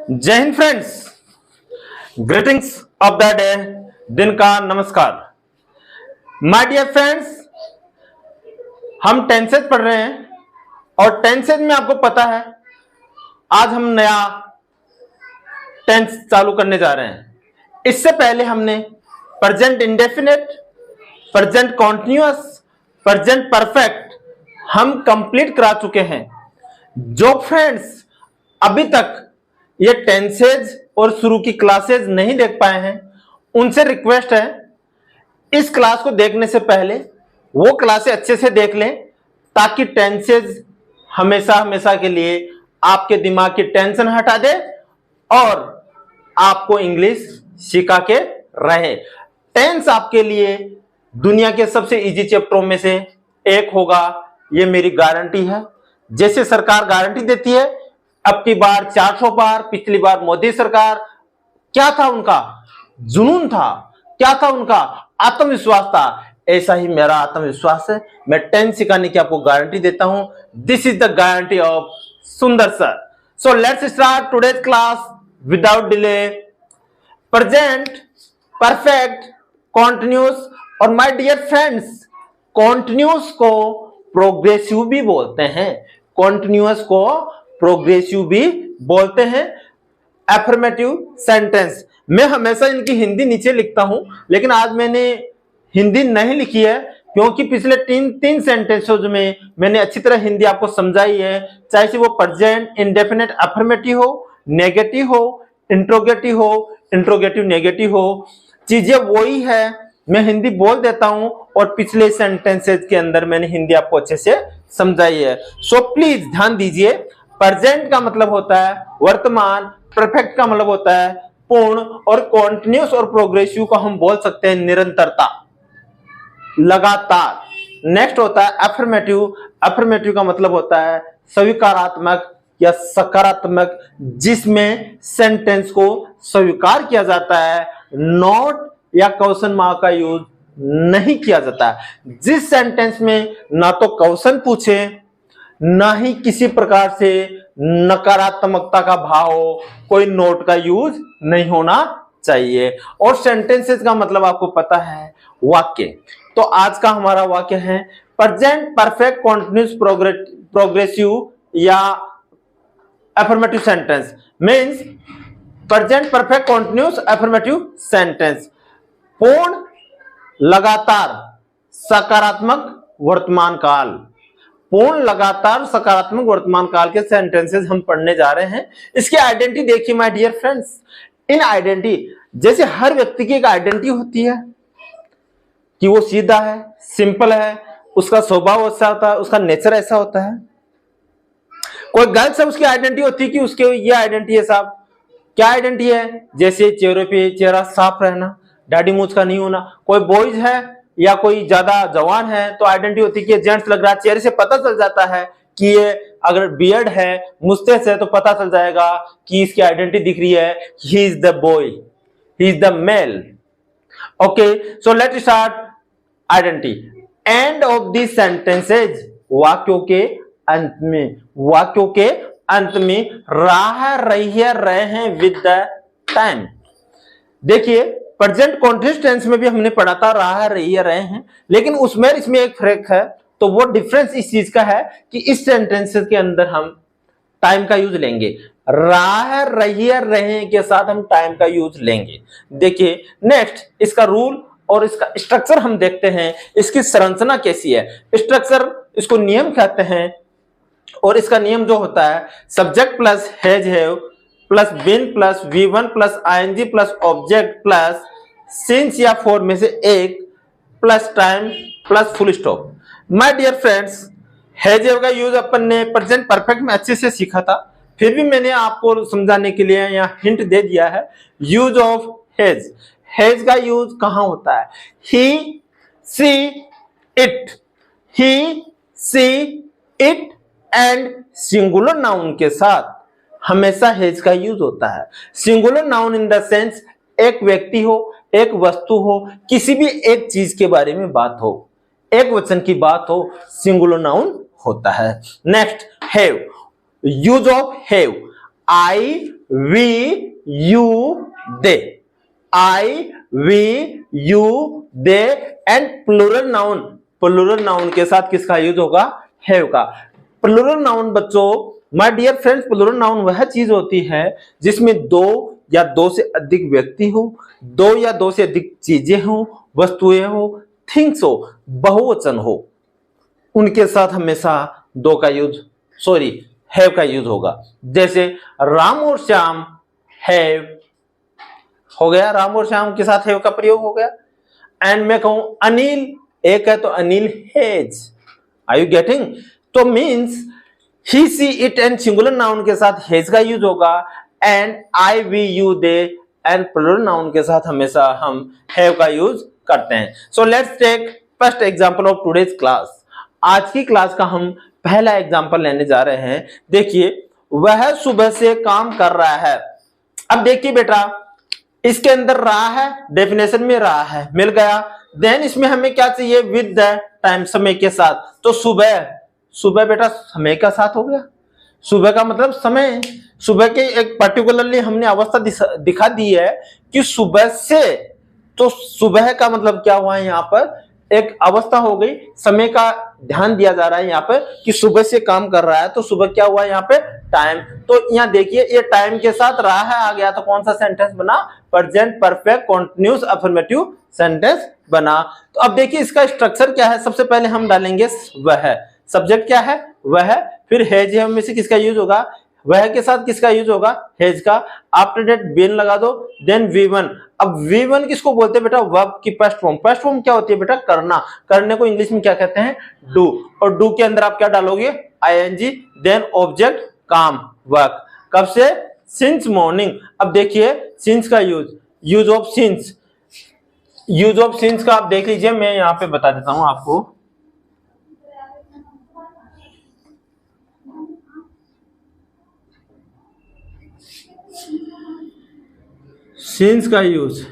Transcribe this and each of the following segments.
जय Hind friends, greetings of the day. दिन का नमस्कार। माय डियर फ्रेंड्स, हम टेंसेज पढ़ रहे हैं और टेंसेज में आपको पता है आज हम नया टेंस चालू करने जा रहे हैं। इससे पहले हमने present indefinite, present continuous, present perfect हम कंप्लीट करा चुके हैं। जो फ्रेंड्स अभी तक ये टेंसेज और शुरू की क्लासेज नहीं देख पाए हैं उनसे रिक्वेस्ट है इस क्लास को देखने से पहले वो क्लासें अच्छे से देख लें ताकि टेंसेज हमेशा हमेशा के लिए आपके दिमाग की टेंशन हटा दे और आपको इंग्लिश सिखा के रहे। टेंस आपके लिए दुनिया के सबसे इजी चैप्टरों में से एक होगा, ये मेरी गारंटी है। जैसे सरकार गारंटी देती है अब की बार 400 पार, पिछली बार मोदी सरकार, क्या था उनका जुनून था, क्या था उनका आत्मविश्वास था, ऐसा ही मेरा आत्मविश्वास है। मैं टेंस सिखाने की आपको गारंटी देता हूं। This is the guarantee of Sundar sir. So let's start today's class without delay. Present, perfect, continuous और माय डियर फ्रेंड्स, कॉन्टिन्यूअस को प्रोग्रेसिव भी बोलते हैं, कॉन्टिन्यूअस को प्रोग्रेसिव भी बोलते हैं। एफर्मेटिव सेंटेंस, मैं हमेशा इनकी हिंदी नीचे लिखता हूं लेकिन आज मैंने हिंदी नहीं लिखी है क्योंकि पिछले तीन सेंटेंसेस में मैंने अच्छी तरह हिंदी आपको समझाई है, चाहे से वो प्रेजेंट इंडेफिनिट एफर्मेटिव हो, नेगेटिव हो, इंट्रोगेटिव हो, इंट्रोगेटिव नेगेटिव हो, चीजें वही है। मैं हिंदी बोल देता हूं और पिछले सेंटेंसेस के अंदर मैंने हिंदी आपको अच्छे से समझाई है। सो प्लीज ध्यान दीजिए। प्रेजेंट का मतलब होता है वर्तमान, परफेक्ट का मतलब होता है पूर्ण और कॉन्टिन्यूअस और प्रोग्रेसिव को हम बोल सकते हैं निरंतरता, लगातार। नेक्स्ट होता है एफर्मेटिव। एफर्मेटिव का मतलब होता है स्वीकारात्मक या सकारात्मक, जिसमें सेंटेंस को स्वीकार किया जाता है, नॉट या क्वेश्चन मार्क का यूज नहीं किया जाता। जिस सेंटेंस में ना तो क्वेश्चन पूछे ना ही किसी प्रकार से नकारात्मकता का भाव हो, कोई नोट का यूज नहीं होना चाहिए। और सेंटेंसेस का मतलब आपको पता है वाक्य। तो आज का हमारा वाक्य है प्रेजेंट परफेक्ट कॉन्टिन्यूअस प्रोग्रेसिव या affirmative sentence means present perfect continuous affirmative sentence, पूर्ण लगातार सकारात्मक वर्तमान काल। पूर्ण लगातार सकारात्मक वर्तमान काल के सेंटेंसेस हम पढ़ने जा रहे हैं। इसकी आइडेंटिटी देखिए my dear friends. In identity, जैसे हर व्यक्ति की एक आइडेंटिटी होती है कि वो सीधा है, सिंपल है, उसका स्वभाव ऐसा होता है, उसका नेचर ऐसा होता है। कोई गर्ल्स है, उसकी आइडेंटिटी होती है कि उसके ये आइडेंटिटी है साहब। क्या आइडेंटिटी है? जैसे चेहरे पे चेहरा साफ रहना, दाढ़ी मूंछ का नहीं होना। कोई बॉयज है या कोई ज्यादा जवान है तो आइडेंटिटी होती है कि जेंट्स लग रहा है, चेहरे से पता चल जाता है कि ये अगर बियर्ड है, मुस्टैच है तो पता चल जाएगा कि इसकी आइडेंटिटी दिख रही है, he is the boy, he is the male. Okay, so let's start identity. And of this sentences, वाक्यों के अंत में, वाक्यों के अंत में रह रहे हैं विद द टाइम। देखिए प्रेजेंट कॉन्टिन्यूअस टेंस में भी हमने पढ़ा था रहे हैं, लेकिन उसमें इसमें एक फर्क है। तो वो डिफरेंस इस चीज का है कि इस सेंटेंसेस के अंदर हम टाइम का यूज लेंगे, रहे के साथ हम टाइम का यूज लेंगे। देखिए नेक्स्ट इसका रूल और इसका स्ट्रक्चर हम देखते हैं, इसकी संरचना कैसी है। स्ट्रक्चर इसको नियम कहते हैं और इसका नियम जो होता है subject plus has have plus been plus V1 plus ING plus object plus since या फॉर में से एक plus time plus full stop. My dear friends, has have का यूज अपन ने प्रेजेंट परफेक्ट में अच्छे से सीखा था, फिर भी मैंने आपको समझाने के लिए यहाँ हिंट दे दिया है। यूज ऑफ हैज, हैज का यूज कहाँ होता है? He C it, he C it and singular noun के साथ हमेशा हैज का यूज होता है। Singular noun in the sense एक व्यक्ति हो, एक वस्तु हो, किसी भी एक चीज के बारे में बात हो, एक वचन की बात हो, सिंगुलर नाउन होता है। Next have, use of have, I we you they, I we you they. And plural noun के साथ किसका यूज होगा? हैव का। प्लूरल नाउन बच्चों, my dear friends, plural noun वह चीज होती है जिसमें दो या दो से अधिक व्यक्ति हो, दो या दो से अधिक चीजें हो, वस्तुएं हो, थिंग्स हो, बहुवचन हो, उनके साथ हमेशा दो का यूज हैव का यूज होगा। जैसे राम और श्याम हैव हो गया, राम और श्याम के साथ हैव का प्रयोग हो गया। एंड मैं कहूं अनिल एक है तो Anil has. Are you getting? तो means he C it and singular noun के साथ हैज का यूज होगा, and I we you they and plural noun के साथ हमेशा हम हैव का यूज करते हैं। So let's take first example of today's class. आज की क्लास का हम पहला एग्जांपल लेने जा रहे हैं। देखिए, वह सुबह से काम कर रहा है। अब देखिए बेटा, इसके अंदर रहा है, डेफिनेशन में रहा है मिल गया। देन इसमें हमें क्या चाहिए? विद द टाइम, समय के साथ। तो सुबह बेटा समय का साथ हो गया। सुबह का मतलब समय। सुबह के एक पर्टिकुलरली हमने अवस्था दिखा दी है कि सुबह से, तो सुबह का मतलब क्या हुआ है? यहाँ पर एक अवस्था हो गई, समय का ध्यान दिया जा रहा है यहाँ पर कि सुबह से काम कर रहा है। तो सुबह क्या हुआ यहाँ पे? टाइम। तो यहाँ देखिए, ये टाइम के साथ रहा है आ गया, तो कौन सा सेंटेंस बना? Present perfect continuous affirmative sentence बना। तो अब देखिए इसका स्ट्रक्चर क्या है। सबसे पहले हम डालेंगे वह। सब्जेक्ट क्या है? वह। फिर हैज में से किसका यूज होगा? वह के साथ किसका यूज होगा? हैज का। आफ्टर दैट बीन लगा दो, देन V1। अब V1 किसको बोलते हैं बेटा? वर्ब की पास्ट फॉर्म। पास्ट फॉर्म क्या होती है बेटा? करना। करने को इंग्लिश में क्या कहते हैं? डू। और डू के अंदर आप क्या डालोगे? ING। देन ऑब्जेक्ट काम, वर्क। कब से? Since morning. अब देखिए सिंस का यूज ऑफ सिंस का आप देख लीजिए, मैं यहाँ पे बता देता हूं आपको। सिंस का यूज,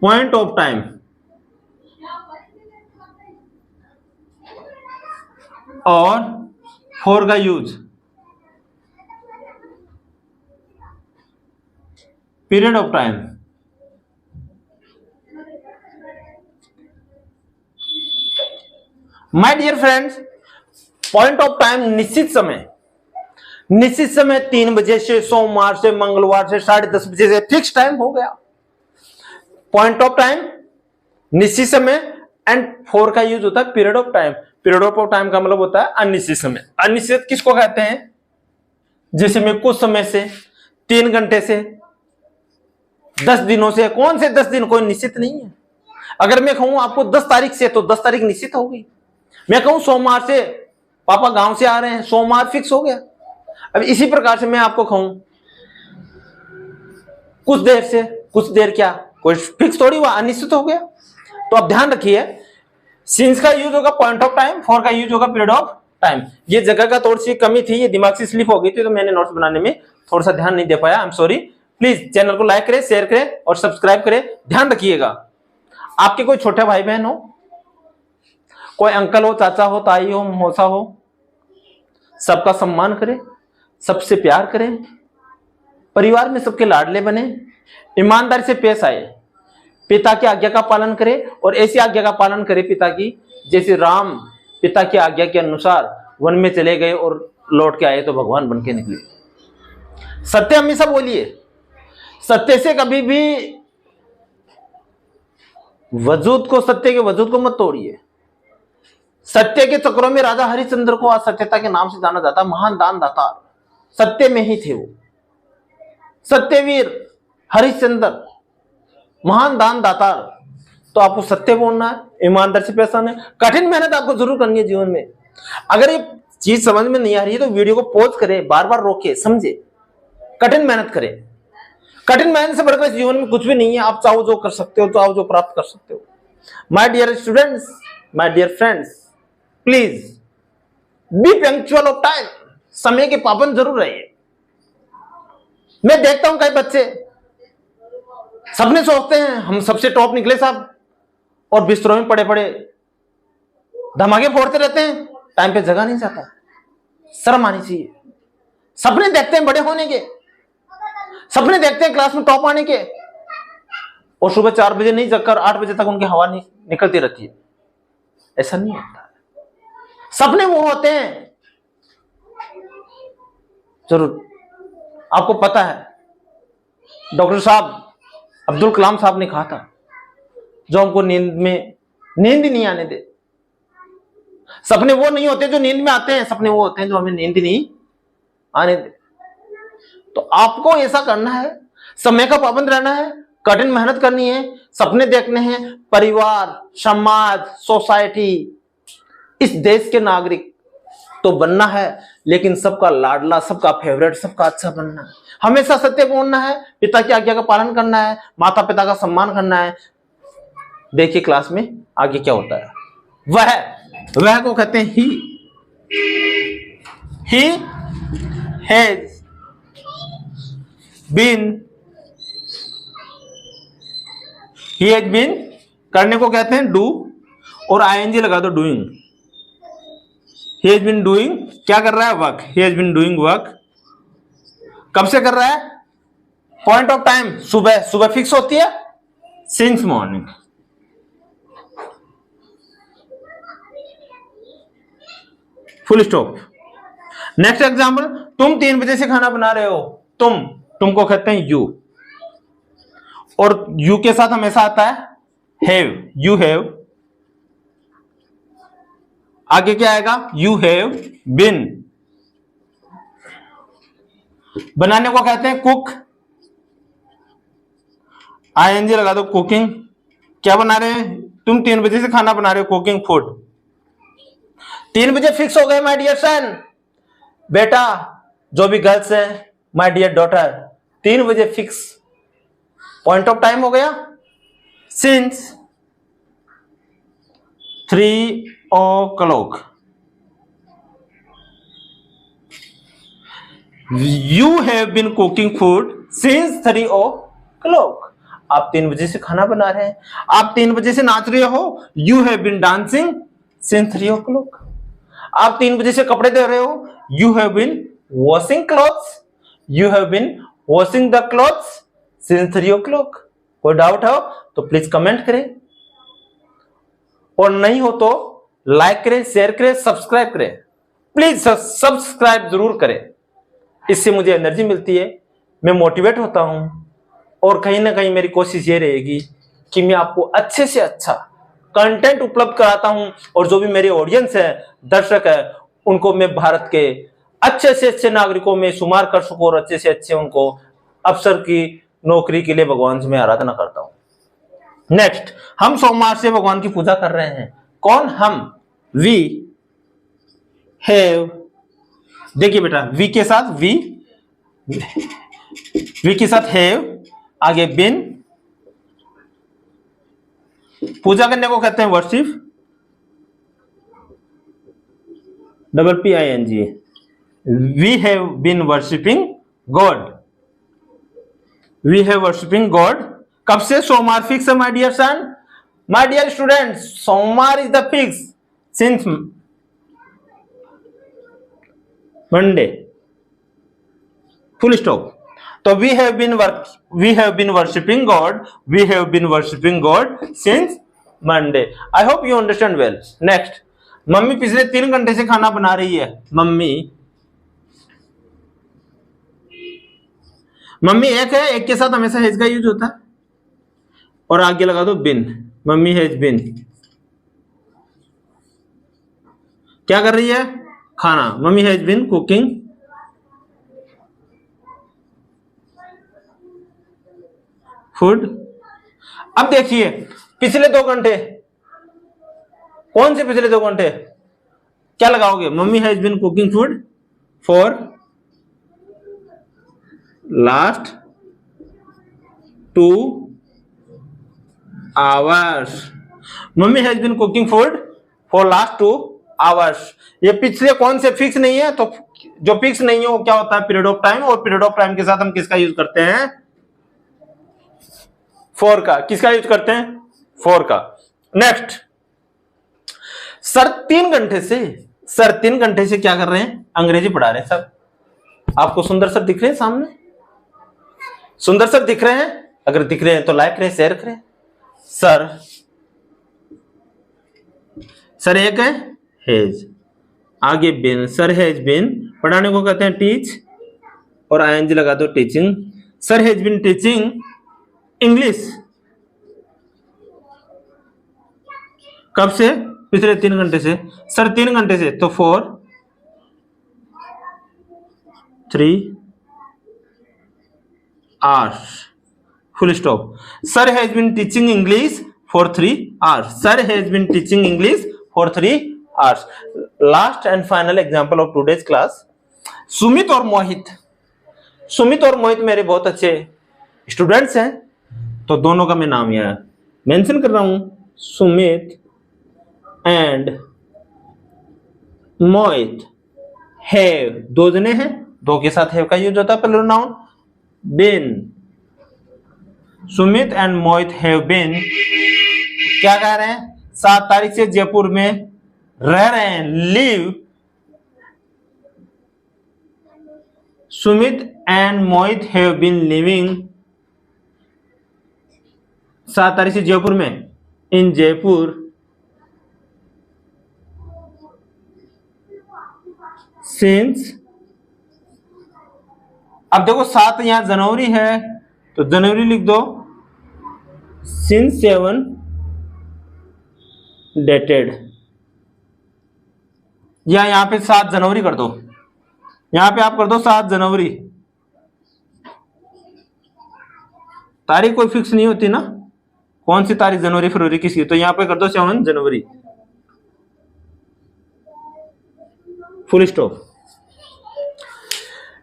पॉइंट ऑफ टाइम, और फॉर का use, period of time. My dear friends, point of time निश्चित समय 3 बजे से, सोमवार से, मंगलवार से 10:30 बजे से फिक्स टाइम हो गया। पॉइंट ऑफ टाइम निश्चित समय। एंड फॉर का यूज होता है period of time. Period of time का मतलब होता है अनिश्चित समय। अनिश्चित किसको कहते हैं? जैसे में कुछ समय से, 3 घंटे से, 10 दिनों से। कौन से 10 दिन? कोई निश्चित नहीं है। अगर मैं कहूं आपको 10 तारीख से, तो 10 तारीख निश्चित होगी। मैं कहूं सोमवार से, पापा गांव से आ रहे हैं, सोमवार फिक्स हो गया। अब इसी प्रकार से मैं आपको कहूं कुछ देर से, कुछ देर क्या? कोई फिक्स थोड़ी हुआ, अनिश्चित हो गया। तो अब ध्यान रखिए, सिंस का यूज होगा पॉइंट ऑफ टाइम, फॉर का यूज होगा पीरियड ऑफ टाइम। ये जगह का थोड़ी सी कमी थी, ये दिमाग से स्लिप हो गई थी, तो मैंने नोट्स बनाने में थोड़ा सा ध्यान नहीं दे पाया। I am sorry. Please channel को लाइक करें, शेयर करें और सब्सक्राइब करें। ध्यान रखिएगा, आपके कोई छोटे भाई बहन हो, कोई अंकल हो, चाचा हो, ताई हो, मौसा हो, सबका सम्मान करें, सबसे प्यार करें, परिवार में सबके लाडले बने, ईमानदारी से पेश आए, पिता की आज्ञा का पालन करें। और ऐसी आज्ञा का पालन करें पिता की, जैसे राम पिता की आज्ञा के अनुसार वन में चले गए और लौट के आए तो भगवान बन के निकले। सत्य हमेशा बोलिए, सत्य से कभी भी सत्य के वजूद को मत तोड़िए। सत्य के चक्रों में राजा हरिश्चंद्र को आज सत्यता के नाम से जाना जाता, महान दान दाता, सत्य में ही थे वो। सत्यवीर हरिश्चंद्र, महान दान दाता। तो आपको सत्य बोलना है, ईमानदारी से पेश आना है। कठिन मेहनत आपको जरूर करनी है जीवन में। अगर ये चीज समझ में नहीं आ रही है तो वीडियो को पॉज करें, बार बार रोके, समझे, कठिन मेहनत करें। कठिन मेहनत से बढ़कर इस जीवन में कुछ भी नहीं है। आप चाहो जो कर सकते हो, चाहो जो प्राप्त कर सकते हो। My dear students, my dear friends, please be punctual of time. समय के पाबंद जरूर रहिए। मैं देखता हूं कई बच्चे सपने सोचते हैं हम सबसे टॉप निकले साहब, और बिस्तरों में पड़े पड़े धमाके फोड़ते रहते हैं, टाइम पे जगह नहीं जाता। शर्म आनी चाहिए। सपने देखते हैं बड़े होने के, सपने देखते हैं क्लास में टॉप आने के, और सुबह 4 बजे नहीं जगकर 8 बजे तक उनकी हवा निकलती रहती है। ऐसा नहीं होता। सपने वो होते हैं, जरूर आपको पता है डॉक्टर साहब अब्दुल कलाम साहब ने कहा था, जो हमको नींद ही नहीं आने दे। सपने वो नहीं होते जो नींद में आते हैं, सपने वो होते हैं जो हमें नींद नहीं आने दे। तो आपको ऐसा करना है, समय का पाबंद रहना है, कठिन मेहनत करनी है, सपने देखने हैं, परिवार, समाज, सोसाइटी, इस देश के नागरिक तो बनना है, लेकिन सबका लाडला, सबका फेवरेट, सबका अच्छा बनना है। हमेशा सत्य बोलना है, पिता की आज्ञा का पालन करना है, माता पिता का सम्मान करना है। देखिए क्लास में आगे क्या होता है। वह को कहते हैं ही हैज बीन करने को कहते हैं डू, और आईएनजी लगा दो doing. He has been doing, क्या कर रहा है? Work. He has been doing work. कब से कर रहा है? पॉइंट ऑफ टाइम, सुबह फिक्स होती है, since morning. Full stop. Next example, तुम 3 बजे से खाना बना रहे हो। तुमको कहते हैं यू, और यू के साथ हमेशा आता है हैव। You have. आगे क्या आएगा? You have been. बनाने को कहते हैं कुक, आईएनजी लगा दो कुकिंग। क्या बना रहे हैं? तुम 3 बजे से खाना बना रहे हो, कुकिंग फूड। 3 बजे फिक्स हो गए माय डियर सन। बेटा, जो भी गर्ल्स है, माय डियर डॉटर, 3 बजे फिक्स, पॉइंट ऑफ टाइम हो गया, since 3 o'clock। You have been cooking food since 3 o'clock। आप 3 बजे से खाना बना रहे हैं, आप 3 बजे से नाच रहे हो। You have been dancing since 3 o'clock। आप 3 बजे से कपड़े धो रहे हो। You have been washing clothes। You have been washing the clothes since 3 o'clock। कोई डाउट हो तो प्लीज कमेंट करें, और नहीं हो तो लाइक करें, शेयर करें, सब्सक्राइब करें। प्लीज सब्सक्राइब जरूर करें, इससे मुझे एनर्जी मिलती है, मैं मोटिवेट होता हूं, और कहीं ना कहीं मेरी कोशिश ये रहेगी कि मैं आपको अच्छे से अच्छा कंटेंट उपलब्ध कराता हूं, और जो भी मेरे ऑडियंस है, दर्शक है, उनको मैं भारत के अच्छे से अच्छे नागरिकों में शुमार कर सकूं, और अच्छे से अच्छे उनको अफसर की नौकरी के लिए भगवान से मैं आराधना करता हूं। नेक्स्ट, हम सोमवार से भगवान की पूजा कर रहे हैं। कौन? हम। वी हैव, देखिए बेटा, वी के साथ वी के साथ हैव, आगे बिन। पूजा करने को कहते हैं worship, PING। We have been worshipping God. We have worshipping God. कब से? सोमवार फिक्स है my dear son, my dear student, सोमवार is the fix since Monday. Full stop. तो we have been worshipping God since Monday. I hope you understand well. Next, mummy पिछले 3 घंटे से खाना बना रही है। मम्मी एक है, एक के साथ हमेशा हैज का यूज होता है, और आगे लगा दो बिन। मम्मी हैज बिन, क्या कर रही है? खाना। Mummy has been cooking food. अब देखिए पिछले 2 घंटे, कौन से पिछले 2 घंटे? क्या लगाओगे? Mummy has been cooking food for last 2 hours। Mummy has been cooking food for last 2 hours। ये पिछले कौन से फिक्स नहीं है, तो जो फिक्स नहीं है वो क्या होता है? पीरियड ऑफ टाइम, और पीरियड ऑफ टाइम के साथ हम किसका यूज करते हैं? फॉर का। किसका यूज करते हैं? फॉर का। नेक्स्ट, सर 3 घंटे से क्या कर रहे हैं? अंग्रेजी पढ़ा रहे हैं सब। आपको सुंदर सर दिख रहे हैं सामने? सुंदर सर दिख रहे हैं? अगर दिख रहे हैं तो लाइक करें, शेयर करें। सर एक है हैज, आगे बिन, सर हैज बिन, पढ़ाने को कहते हैं टीच, और आईएनजी लगा दो teaching. Sir has been teaching English, कब से? पिछले 3 घंटे से। सर 3 घंटे से, तो 4 3 hours, full stop. Sir has been teaching English for 3 hours. Sir has been teaching English for 3 hours. Last and final example of today's class, Sumit और मोहित। सुमित और मोहित मेरे बहुत अच्छे स्टूडेंट्स हैं, तो दोनों का मैं नाम यहाँ मेंशन कर रहा हूं। सुमित एंड मोहित हैव, दो जने हैं, दो के साथ हैव का यूज होता है plural noun. Been, Sumit and Mohit have been, क्या कह रहे हैं? 7 तारीख से जयपुर में रह रहे हैं, live. Sumit and Mohit have been living 7 तारीख से जयपुर में, इन जयपुर सिंस। अब देखो 7 यहां जनवरी है, तो जनवरी लिख दो, सिंस 7 डेटेड, या यहां पे 7 जनवरी कर दो, यहां पे आप कर दो 7 जनवरी। तारीख कोई फिक्स नहीं होती ना, कौन सी तारीख जनवरी फरवरी किसी, तो यहां पे कर दो 7 जनवरी, full stop.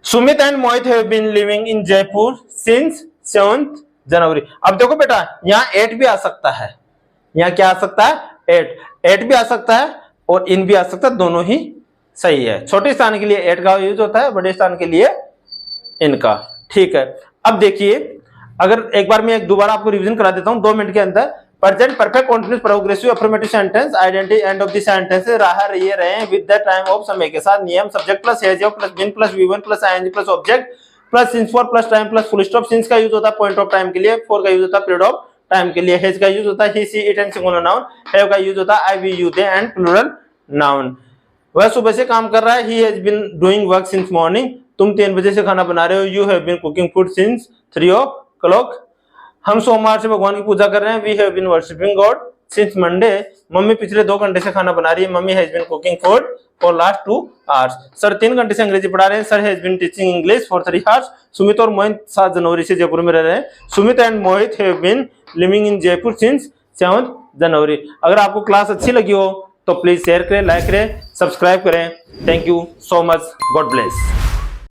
Sumit and Mohit have been living in Jaipur since 7 January. अब देखो बेटा, यहाँ 8 भी आ सकता है, यहाँ क्या आ सकता है? 8 भी आ सकता है और इन भी आ सकता है, दोनों ही सही है। छोटे स्थान के लिए 8 का यूज होता है, बड़े स्थान के लिए इनका। ठीक है, अब देखिए, अगर एक बार मैं दोबारा आपको रिवीजन करा देता हूं 2 मिनट के अंदर। Present perfect continuous progressive affirmative sentence, identity and of the sentence, रहा रही रहे विद द टाइम ऑफ, समय के साथ, नियम, subject plus has plus been plus V one plus ING plus object plus since for plus time plus full stop. Since का use होता है पॉइंट ऑफ टाइम के लिए, फॉर का यूज होता है पीरियड ऑफ टाइम के लिए, हैज का यूज होता है he C it and singular noun, have का यूज होता है I we you they and plural noun. वह सुबह से काम कर रहा है, he has been doing work since morning, तुम 3 बजे से खाना बना रहे हो, you have been cooking food since 3 o'clock। हम सोमवार से भगवान की पूजा कर रहे हैं, we have been worshipping God since Monday. Mummy पिछले 2 घंटे से खाना बना रही है, mummy has been cooking food for last 2 hours। Sir 3 घंटे से अंग्रेजी पढ़ा रहे हैं, sir has been teaching English for 3 hours। Sumit और मोहित 7 जनवरी से जयपुर में रह रहे हैं, Sumit and Mohit have been living in Jaipur since 7 January. अगर आपको क्लास अच्छी लगी हो तो प्लीज शेयर करें, लाइक करें, सब्सक्राइब करें। Thank you so much, God bless.